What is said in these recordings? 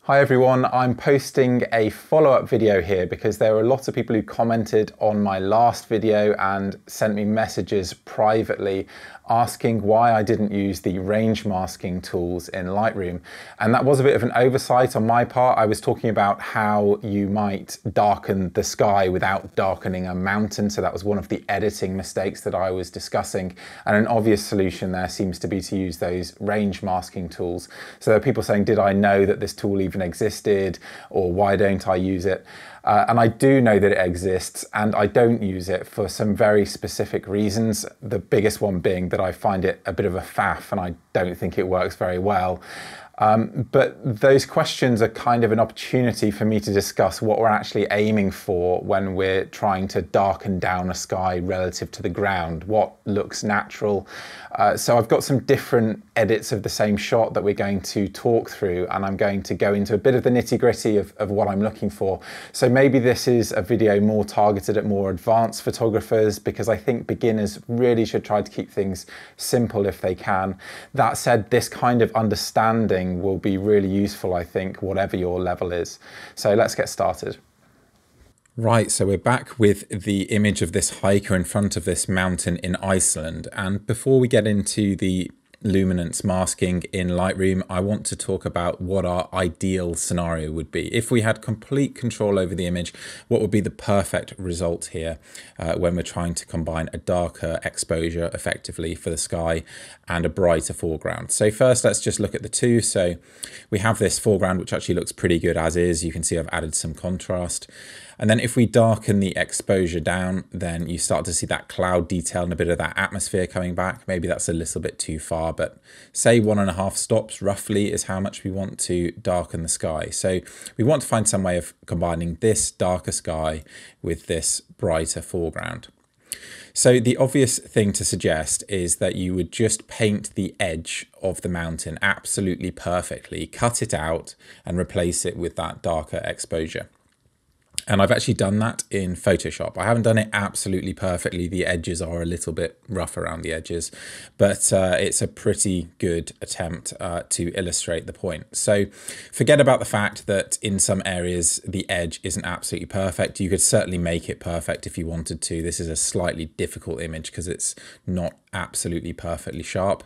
Hi everyone, I'm posting a follow-up video here because there were a lot of people who commented on my last video and sent me messages privately asking why I didn't use the range masking tools in Lightroom. And that was a bit of an oversight on my part. I was talking about how you might darken the sky without darkening a mountain. So that was one of the editing mistakes that I was discussing. And an obvious solution there seems to be to use those range masking tools. So there are people saying, did I know that this tool even existed, or why don't I use it? And I do know that it exists, and I don't use it for some very specific reasons. The biggest one being that I find it a bit of a faff and I don't think it works very well. But those questions are kind of an opportunity for me to discuss what we're actually aiming for when we're trying to darken down a sky relative to the ground, what looks natural. So I've got some different edits of the same shot that we're going to talk through, and I'm going to go into a bit of the nitty-gritty of what I'm looking for. So maybe this is a video more targeted at more advanced photographers, because I think beginners really should try to keep things simple if they can. That said, this kind of understanding will be really useful, I think, whatever your level is. So let's get started. Right, so we're back with the image of this hiker in front of this mountain in Iceland. And before we get into the luminance masking in Lightroom, I want to talk about what our ideal scenario would be. If we had complete control over the image, what would be the perfect result here when we're trying to combine a darker exposure effectively for the sky and a brighter foreground. So first, let's just look at the two. So we have this foreground, which actually looks pretty good as is. You can see I've added some contrast. And then if we darken the exposure down, then you start to see that cloud detail and a bit of that atmosphere coming back. Maybe that's a little bit too far, but say 1.5 stops roughly is how much we want to darken the sky. So we want to find some way of combining this darker sky with this brighter foreground. So the obvious thing to suggest is that you would just paint the edge of the mountain absolutely perfectly, cut it out and replace it with that darker exposure. And I've actually done that in Photoshop. I haven't done it absolutely perfectly. The edges are a little bit rough around the edges, but it's a pretty good attempt to illustrate the point. So forget about the fact that in some areas the edge isn't absolutely perfect. You could certainly make it perfect if you wanted to. This is a slightly difficult image because it's not absolutely perfectly sharp,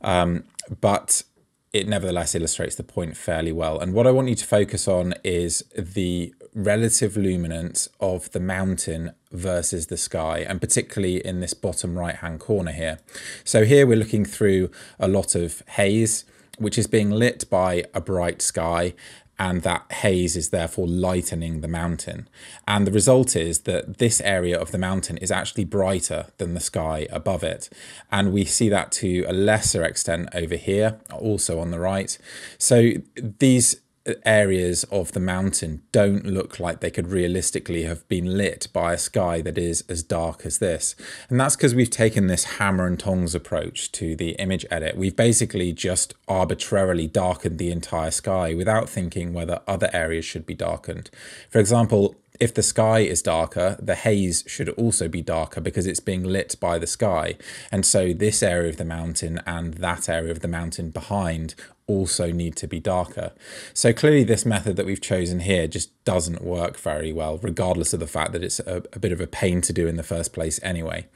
but it nevertheless illustrates the point fairly well. And what I want you to focus on is the relative luminance of the mountain versus the sky, and particularly in this bottom right hand corner here. So here we're looking through a lot of haze, which is being lit by a bright sky, and that haze is therefore lightening the mountain. And the result is that this area of the mountain is actually brighter than the sky above it. And we see that to a lesser extent over here, also on the right. So these areas of the mountain don't look like they could realistically have been lit by a sky that is as dark as this. And that's because we've taken this hammer and tongs approach to the image edit. We've basically just arbitrarily darkened the entire sky without thinking whether other areas should be darkened. For example, if the sky is darker, the haze should also be darker because it's being lit by the sky. And so this area of the mountain and that area of the mountain behind also need to be darker. So clearly this method that we've chosen here just doesn't work very well, regardless of the fact that it's a bit of a pain to do in the first place anyway.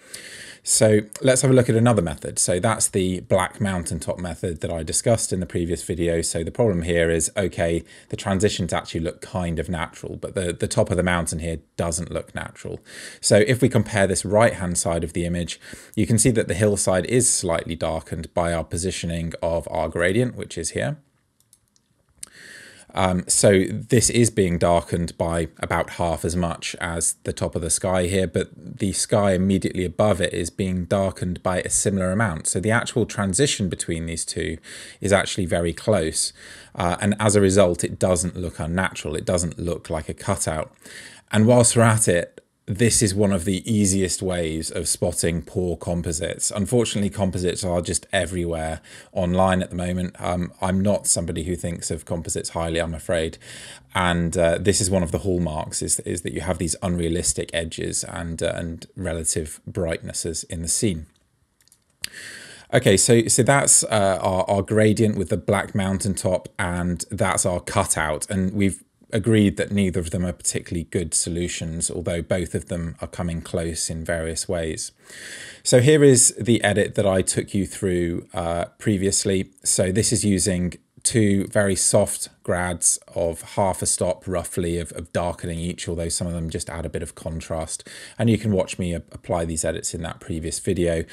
So let's have a look at another method. So that's the black mountaintop method that I discussed in the previous video. So the problem here is, okay, the transitions actually look kind of natural, but the top of the mountain here doesn't look natural. So if we compare this right-hand side of the image, you can see that the hillside is slightly darkened by our positioning of our gradient, which is here. So this is being darkened by about half as much as the top of the sky here, but the sky immediately above it is being darkened by a similar amount. So the actual transition between these two is actually very close. And as a result, it doesn't look unnatural. It doesn't look like a cutout. And whilst we're at it, this is one of the easiest ways of spotting poor composites. Unfortunately, composites are just everywhere online at the moment. I'm not somebody who thinks of composites highly, I'm afraid. And this is one of the hallmarks, is that you have these unrealistic edges and relative brightnesses in the scene. Okay, so that's our gradient with the black mountaintop, and that's our cutout. And we've agreed that neither of them are particularly good solutions, although both of them are coming close in various ways. So here is the edit that I took you through previously. So this is using two very soft grads of half a stop roughly of darkening each, although some of them just add a bit of contrast. And you can watch me apply these edits in that previous video,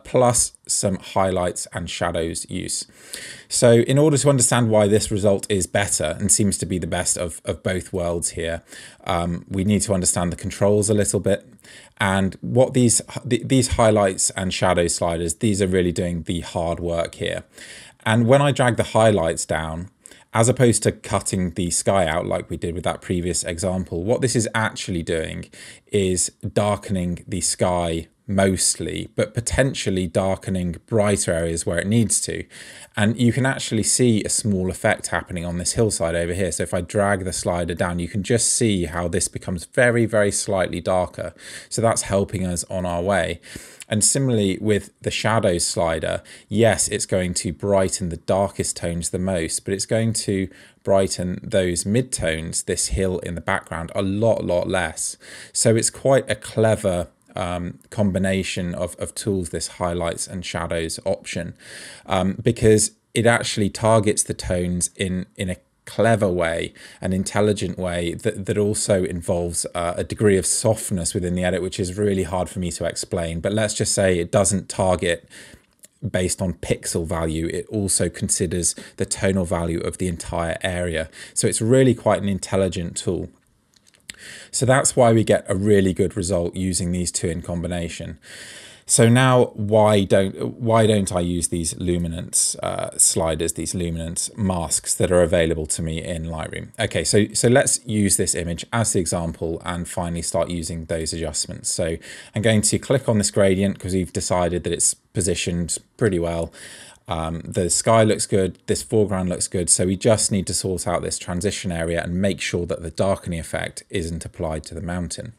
plus some highlights and shadows use. So in order to understand why this result is better and seems to be the best of both worlds here, we need to understand the controls a little bit. And what these highlights and shadow sliders, these are really doing the hard work here. And when I drag the highlights down, as opposed to cutting the sky out like we did with that previous example, what this is actually doing is darkening the sky mostly, but potentially darkening brighter areas where it needs to. And you can actually see a small effect happening on this hillside over here. So if I drag the slider down, you can just see how this becomes very, very slightly darker. So that's helping us on our way. And similarly with the shadows slider, yes, it's going to brighten the darkest tones the most, but it's going to brighten those midtones, this hill in the background, a lot less. So it's quite a clever combination of tools, this highlights and shadows option, because it actually targets the tones in a clever way, an intelligent way that also involves a degree of softness within the edit, which is really hard for me to explain. But let's just say it doesn't target based on pixel value. It also considers the tonal value of the entire area. So it's really quite an intelligent tool. So that's why we get a really good result using these two in combination. So now why don't I use these luminance sliders, these luminance masks that are available to me in Lightroom? Okay, so let's use this image as the example and finally start using those adjustments. So I'm going to click on this gradient because we've decided that it's positioned pretty well. The sky looks good, this foreground looks good, so we just need to sort out this transition area and make sure that the darkening effect isn't applied to the mountain.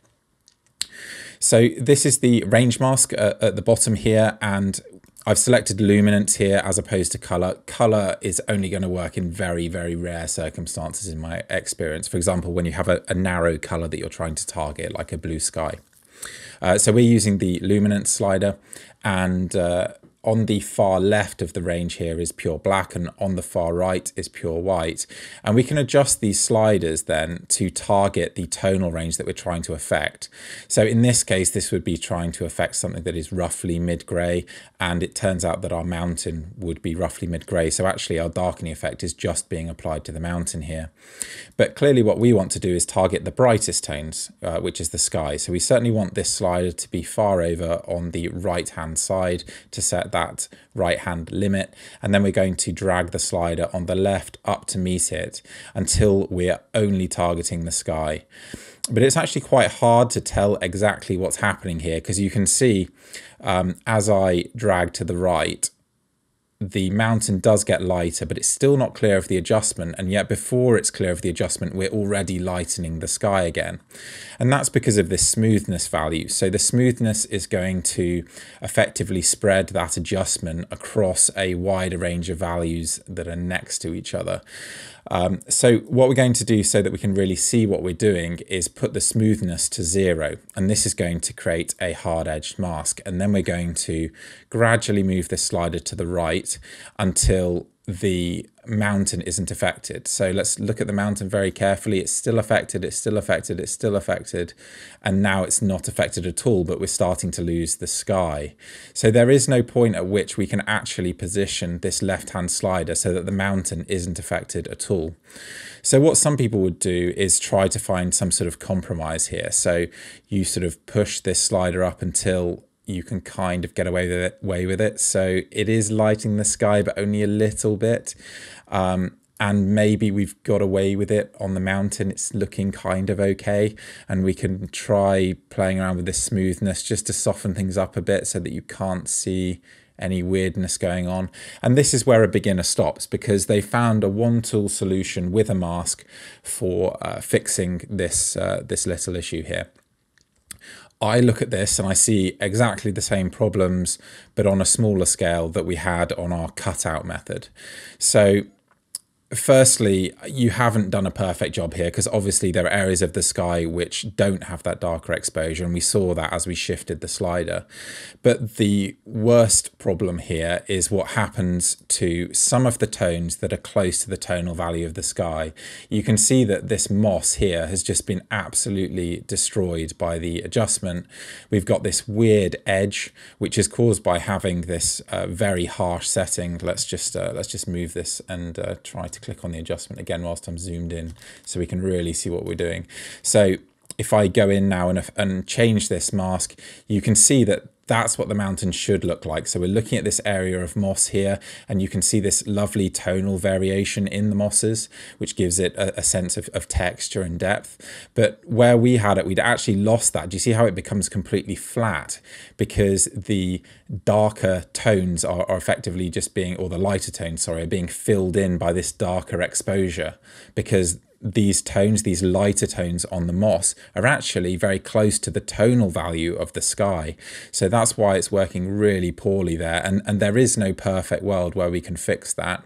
So this is the range mask at the bottom here, and I've selected luminance here as opposed to color. Color is only going to work in very, very rare circumstances in my experience. For example, when you have a narrow color that you're trying to target, like a blue sky. So we're using the luminance slider, and on the far left of the range here is pure black, and on the far right is pure white. And we can adjust these sliders then to target the tonal range that we're trying to affect. So in this case, this would be trying to affect something that is roughly mid-gray, and it turns out that our mountain would be roughly mid-gray. So actually our darkening effect is just being applied to the mountain here. But clearly what we want to do is target the brightest tones, which is the sky. So we certainly want this slider to be far over on the right-hand side to set that right-hand limit. And then we're going to drag the slider on the left up to meet it until we're only targeting the sky. But it's actually quite hard to tell exactly what's happening here, because you can see as I drag to the right, the mountain does get lighter, but it's still not clear of the adjustment. And yet before it's clear of the adjustment, we're already lightening the sky again. And that's because of this smoothness value. So the smoothness is going to effectively spread that adjustment across a wider range of values that are next to each other. So what we're going to do so that we can really see what we're doing is put the smoothness to 0, and this is going to create a hard-edged mask. And then we're going to gradually move this slider to the right until the mountain isn't affected. So let's look at the mountain very carefully. It's still affected, it's still affected, it's still affected, and now it's not affected at all, but we're starting to lose the sky. So there is no point at which we can actually position this left-hand slider so that the mountain isn't affected at all. So what some people would do is try to find some sort of compromise here. So you sort of push this slider up until you can kind of get away with it. So it is lighting the sky, but only a little bit. And maybe we've got away with it on the mountain. It's looking kind of okay. And we can try playing around with this smoothness just to soften things up a bit so that you can't see any weirdness going on. And this is where a beginner stops, because they found a one-tool solution with a mask for fixing this little issue here. I look at this and I see exactly the same problems, but on a smaller scale that we had on our cutout method. So firstly, you haven't done a perfect job here, because obviously there are areas of the sky which don't have that darker exposure, and we saw that as we shifted the slider. But the worst problem here is what happens to some of the tones that are close to the tonal value of the sky. You can see that this moss here has just been absolutely destroyed by the adjustment. We've got this weird edge, which is caused by having this very harsh setting. Let's just move this and try to click on the adjustment again whilst I'm zoomed in so we can really see what we're doing. So if I go in now and change this mask, you can see that that's what the mountain should look like. So we're looking at this area of moss here, and you can see this lovely tonal variation in the mosses, which gives it a sense of texture and depth. But where we had it, we'd actually lost that. Do you see how it becomes completely flat? Because the darker tones are effectively just being, or the lighter tones, sorry, are being filled in by this darker exposure, because these tones, these lighter tones on the moss, are actually very close to the tonal value of the sky. So that's why it's working really poorly there. And there is no perfect world where we can fix that.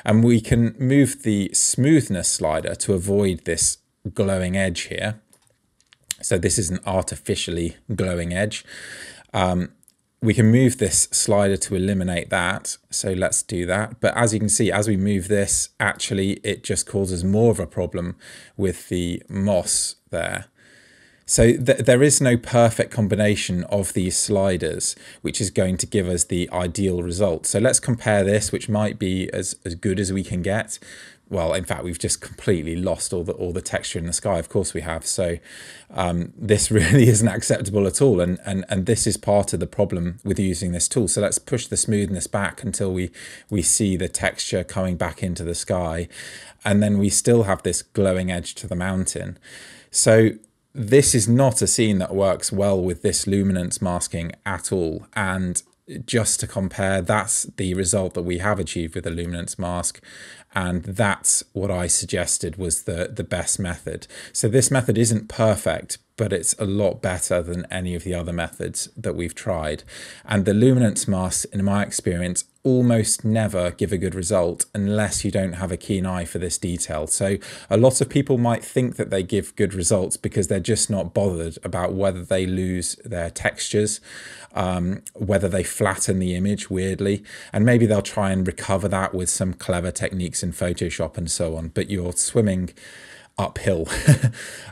And we can move the smoothness slider to avoid this glowing edge here. So this is an artificially glowing edge. We can move this slider to eliminate that. So let's do that. But as you can see, as we move this, actually, it just causes more of a problem with the moss there. So there is no perfect combination of these sliders, which is going to give us the ideal result. So let's compare this, which might be as good as we can get. Well, in fact, we've just completely lost all the texture in the sky. Of course we have. So this really isn't acceptable at all. And this is part of the problem with using this tool. So let's push the smoothness back until we see the texture coming back into the sky. And then we still have this glowing edge to the mountain. So this is not a scene that works well with this luminance masking at all. And just to compare, that's the result that we have achieved with the luminance mask. And that's what I suggested was the best method. So this method isn't perfect, but it's a lot better than any of the other methods that we've tried. And the luminance masks, in my experience, almost never give a good result unless you don't have a keen eye for this detail. So a lot of people might think that they give good results because they're just not bothered about whether they lose their textures, whether they flatten the image weirdly, and maybe they'll try and recover that with some clever techniques in Photoshop and so on. But you're swimming uphill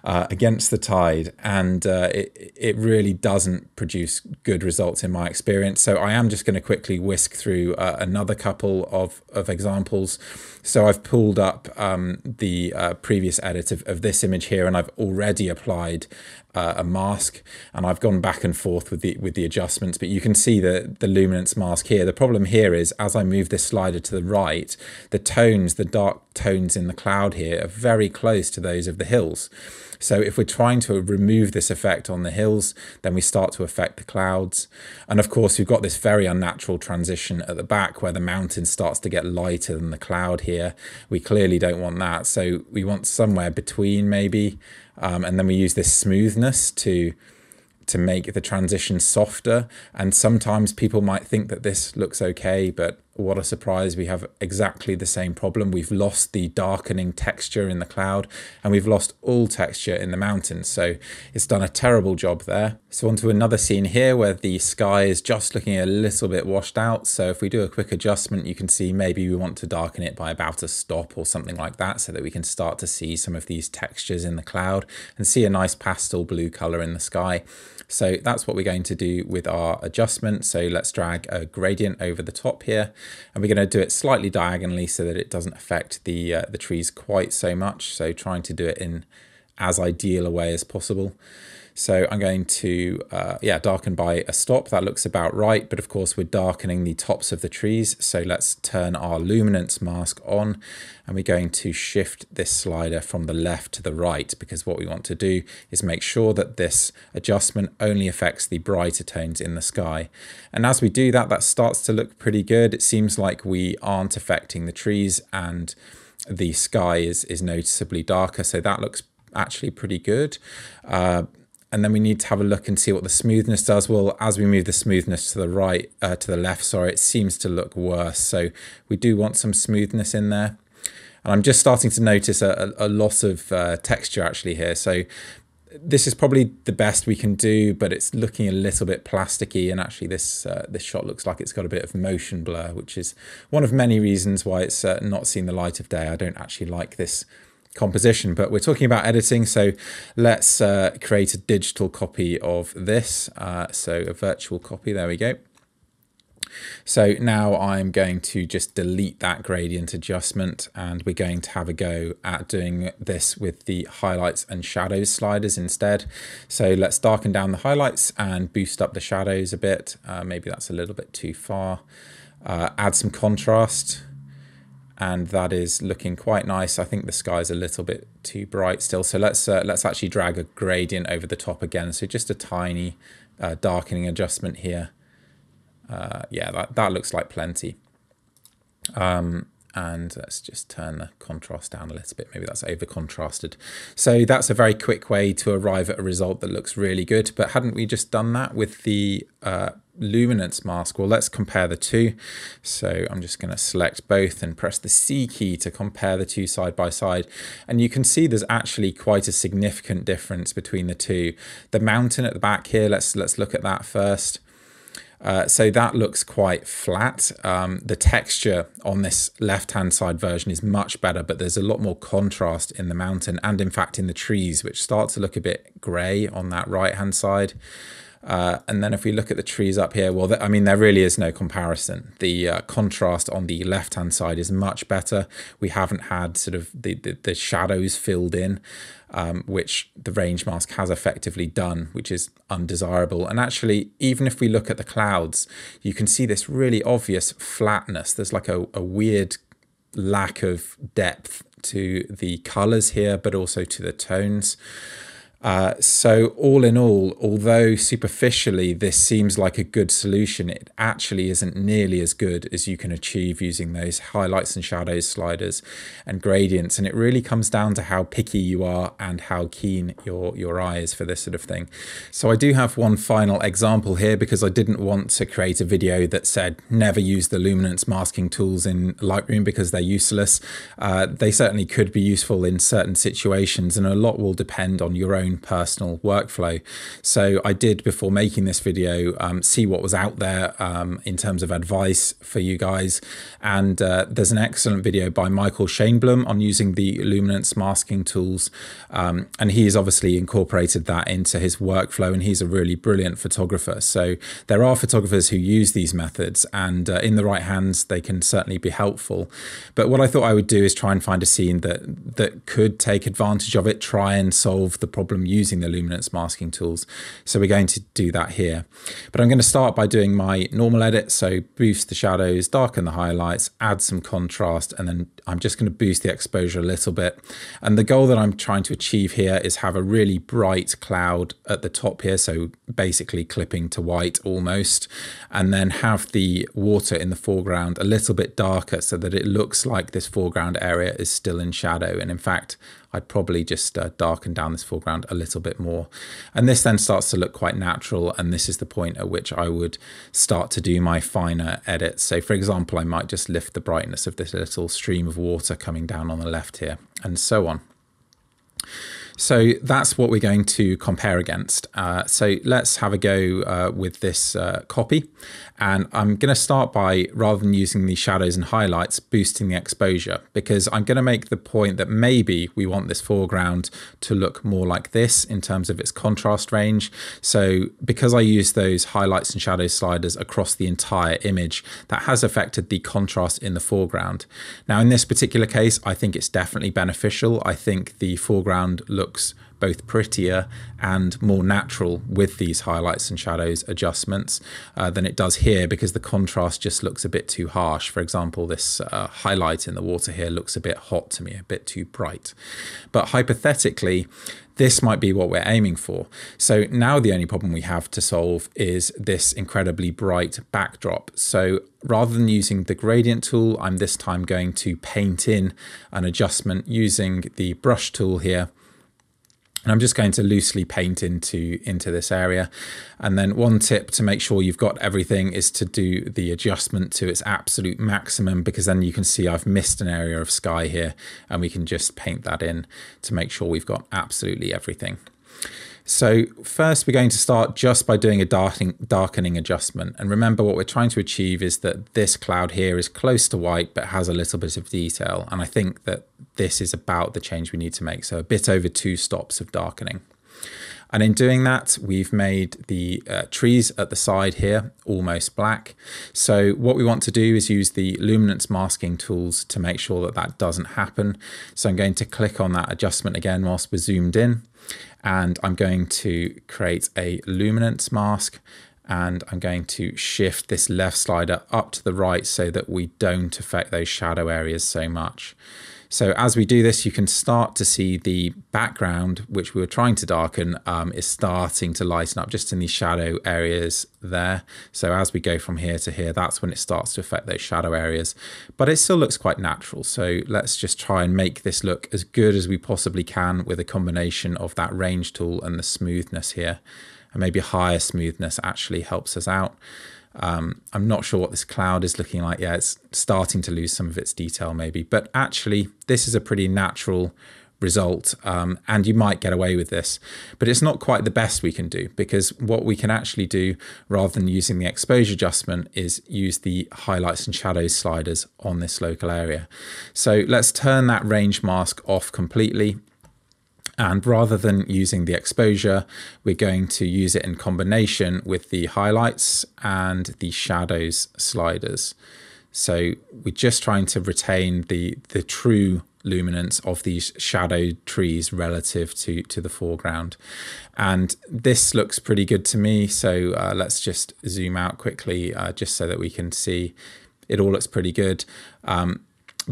against the tide, and it really doesn't produce good results in my experience. So I am just going to quickly whisk through another couple of examples. So I've pulled up the previous edit of this image here, and I've already applied a mask, and I've gone back and forth with the adjustments, but you can see the luminance mask here. The problem here is, as I move this slider to the right, the tones, the dark tones in the cloud here, are very close to those of the hills. So if we're trying to remove this effect on the hills, then we start to affect the clouds. And of course, we've got this very unnatural transition at the back where the mountain starts to get lighter than the cloud here. We clearly don't want that. So we want somewhere between maybe. And then we use this smoothness to make the transition softer. And sometimes people might think that this looks okay, but what a surprise, we have exactly the same problem. We've lost the darkening texture in the cloud, and we've lost all texture in the mountains. So it's done a terrible job there. So onto another scene here where the sky is just looking a little bit washed out. So if we do a quick adjustment, you can see maybe we want to darken it by about a stop or something like that, so that we can start to see some of these textures in the cloud and see a nice pastel blue color in the sky. So that's what we're going to do with our adjustment. So let's drag a gradient over the top here, and we're going to do it slightly diagonally so that it doesn't affect the trees quite so much. So trying to do it in as ideal a way as possible. So I'm going to darken by a stop. That looks about right, but of course we're darkening the tops of the trees. So let's turn our luminance mask on, and we're going to shift this slider from the left to the right, because what we want to do is make sure that this adjustment only affects the brighter tones in the sky. And as we do that, that starts to look pretty good. It seems like we aren't affecting the trees, and the sky is noticeably darker. So that looks actually pretty good. and then we need to have a look and see what the smoothness does. Well, as we move the smoothness to the right, to the left, sorry, it seems to look worse. So we do want some smoothness in there. And I'm just starting to notice a lot of texture actually here. So this is probably the best we can do, but it's looking a little bit plasticky. And actually this shot looks like it's got a bit of motion blur, which is one of many reasons why it's not seen the light of day. I don't actually like this composition, but we're talking about editing, so let's create a digital copy of this. So a virtual copy, there we go. So now I'm going to just delete that gradient adjustment, and we're going to have a go at doing this with the highlights and shadows sliders instead. So let's darken down the highlights and boost up the shadows a bit. Maybe that's a little bit too far. Add some contrast. And that is looking quite nice. I think the sky's a little bit too bright still. So let's actually drag a gradient over the top again. So just a tiny darkening adjustment here. Yeah, that looks like plenty. And let's just turn the contrast down a little bit. Maybe that's over contrasted. So that's a very quick way to arrive at a result that looks really good. But hadn't we just done that with the luminance mask? Well, let's compare the two. So I'm just going to select both and press the C key to compare the two side by side. And you can see there's actually quite a significant difference between the two. The mountain at the back here, let's look at that first. So that looks quite flat. The texture on this left-hand side version is much better, but there's a lot more contrast in the mountain and in fact in the trees, which start to look a bit grey on that right-hand side. And then if we look at the trees up here, well, I mean, there really is no comparison. The contrast on the left-hand side is much better. We haven't had sort of the shadows filled in, which the range mask has effectively done, which is undesirable. And actually, even if we look at the clouds, you can see this really obvious flatness. There's like a weird lack of depth to the colors here, but also to the tones. So all in all, although superficially this seems like a good solution, it actually isn't nearly as good as you can achieve using those highlights and shadows sliders and gradients. And it really comes down to how picky you are and how keen your eye is for this sort of thing. So I do have one final example here, because I didn't want to create a video that said never use the luminance masking tools in Lightroom because they're useless. They certainly could be useful in certain situations, and a lot will depend on your own personal workflow. So I did, before making this video, see what was out there in terms of advice for you guys, and there's an excellent video by Michael Shainblum on using the luminance masking tools, and he's obviously incorporated that into his workflow, and he's a really brilliant photographer. So there are photographers who use these methods, and in the right hands they can certainly be helpful. But what I thought I would do is try and find a scene that could take advantage of it, try and solve the problem using the luminance masking tools. So we're going to do that here. But I'm going to start by doing my normal edit. So boost the shadows, darken the highlights, add some contrast, and then I'm just going to boost the exposure a little bit. And the goal that I'm trying to achieve here is have a really bright cloud at the top here, so basically clipping to white almost, and then have the water in the foreground a little bit darker so that it looks like this foreground area is still in shadow. And in fact, I'd probably just darken down this foreground a little bit more. And this then starts to look quite natural, and this is the point at which I would start to do my finer edits. So for example, I might just lift the brightness of this little stream of water coming down on the left here, and so on. So that's what we're going to compare against. So let's have a go with this copy. And I'm going to start by, rather than using the shadows and highlights, boosting the exposure, because I'm going to make the point that maybe we want this foreground to look more like this in terms of its contrast range. So because I use those highlights and shadows sliders across the entire image, that has affected the contrast in the foreground. Now in this particular case, I think it's definitely beneficial. I think the foreground looks both prettier and more natural with these highlights and shadows adjustments than it does here, because the contrast just looks a bit too harsh. For example, this highlight in the water here looks a bit hot to me, a bit too bright. But hypothetically, this might be what we're aiming for. So now the only problem we have to solve is this incredibly bright backdrop. So rather than using the gradient tool, I'm this time going to paint in an adjustment using the brush tool here. And I'm just going to loosely paint into this area. And then one tip to make sure you've got everything is to do the adjustment to its absolute maximum, because then you can see I've missed an area of sky here, and we can just paint that in to make sure we've got absolutely everything. So first we're going to start just by doing a darkening adjustment. And remember, what we're trying to achieve is that this cloud here is close to white, but has a little bit of detail. And I think that this is about the change we need to make. So a bit over 2 stops of darkening. And in doing that, we've made the trees at the side here almost black. So what we want to do is use the luminance masking tools to make sure that that doesn't happen. So I'm going to click on that adjustment again whilst we're zoomed in. And I'm going to create a luminance mask, and I'm going to shift this left slider up to the right so that we don't affect those shadow areas so much. So as we do this, you can start to see the background, which we were trying to darken, is starting to lighten up just in these shadow areas there. So as we go from here to here, that's when it starts to affect those shadow areas, but it still looks quite natural. So let's just try and make this look as good as we possibly can with a combination of that range tool and the smoothness here. And maybe a higher smoothness actually helps us out. I'm not sure what this cloud is looking like. Yeah, it's starting to lose some of its detail maybe, but actually this is a pretty natural result, and you might get away with this, but it's not quite the best we can do, because what we can actually do rather than using the exposure adjustment is use the highlights and shadows sliders on this local area. So let's turn that range mask off completely. And rather than using the exposure, we're going to use it in combination with the highlights and the shadows sliders. So we're just trying to retain the true luminance of these shadowed trees relative to the foreground. And this looks pretty good to me. So let's just zoom out quickly just so that we can see it all looks pretty good.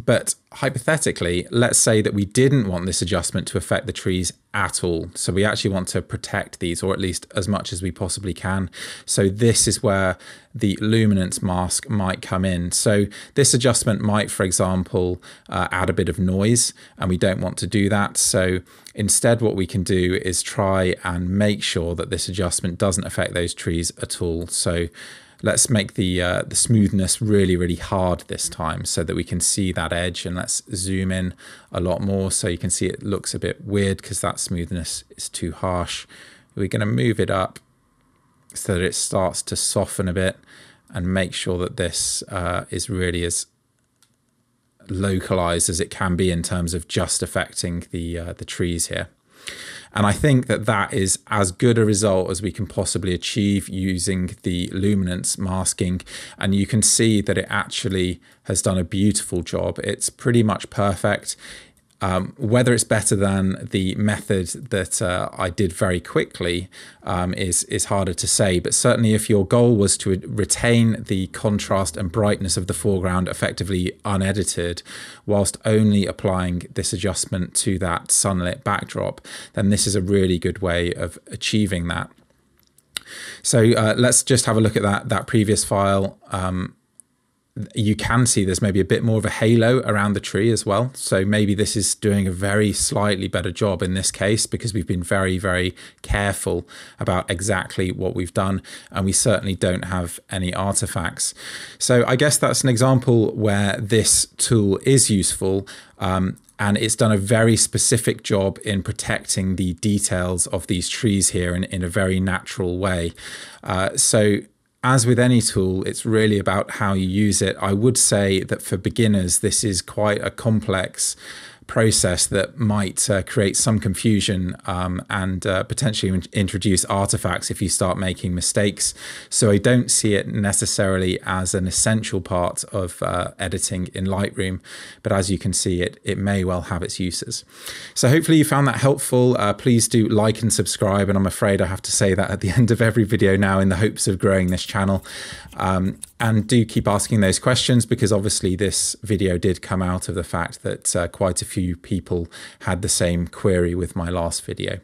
But hypothetically, let's say that we didn't want this adjustment to affect the trees at all. So we actually want to protect these, or at least as much as we possibly can. So this is where the luminance mask might come in. So this adjustment might, for example, add a bit of noise, and we don't want to do that. So instead, what we can do is try and make sure that this adjustment doesn't affect those trees at all. So let's make the smoothness really, really hard this time so that we can see that edge, and let's zoom in a lot more so you can see it looks a bit weird because that smoothness is too harsh. We're going to move it up so that it starts to soften a bit and make sure that this is really as localized as it can be in terms of just affecting the trees here. And I think that that is as good a result as we can possibly achieve using the luminance masking. And you can see that it actually has done a beautiful job. It's pretty much perfect. Whether it's better than the method that I did very quickly is harder to say, but certainly if your goal was to retain the contrast and brightness of the foreground effectively unedited, whilst only applying this adjustment to that sunlit backdrop, then this is a really good way of achieving that. So let's just have a look at that previous file. You can see there's maybe a bit more of a halo around the tree as well. So maybe this is doing a very slightly better job in this case because we've been very, very careful about exactly what we've done, and we certainly don't have any artifacts. So I guess that's an example where this tool is useful, and it's done a very specific job in protecting the details of these trees here in a very natural way. So as with any tool, it's really about how you use it. I would say that for beginners, this is quite a complex process that might create some confusion and potentially introduce artifacts if you start making mistakes. So I don't see it necessarily as an essential part of editing in Lightroom, but as you can see, it may well have its uses. So hopefully you found that helpful. Please do like and subscribe, and I'm afraid I have to say that at the end of every video now in the hopes of growing this channel. And do keep asking those questions, because obviously this video did come out of the fact that quite a few people had the same query with my last video.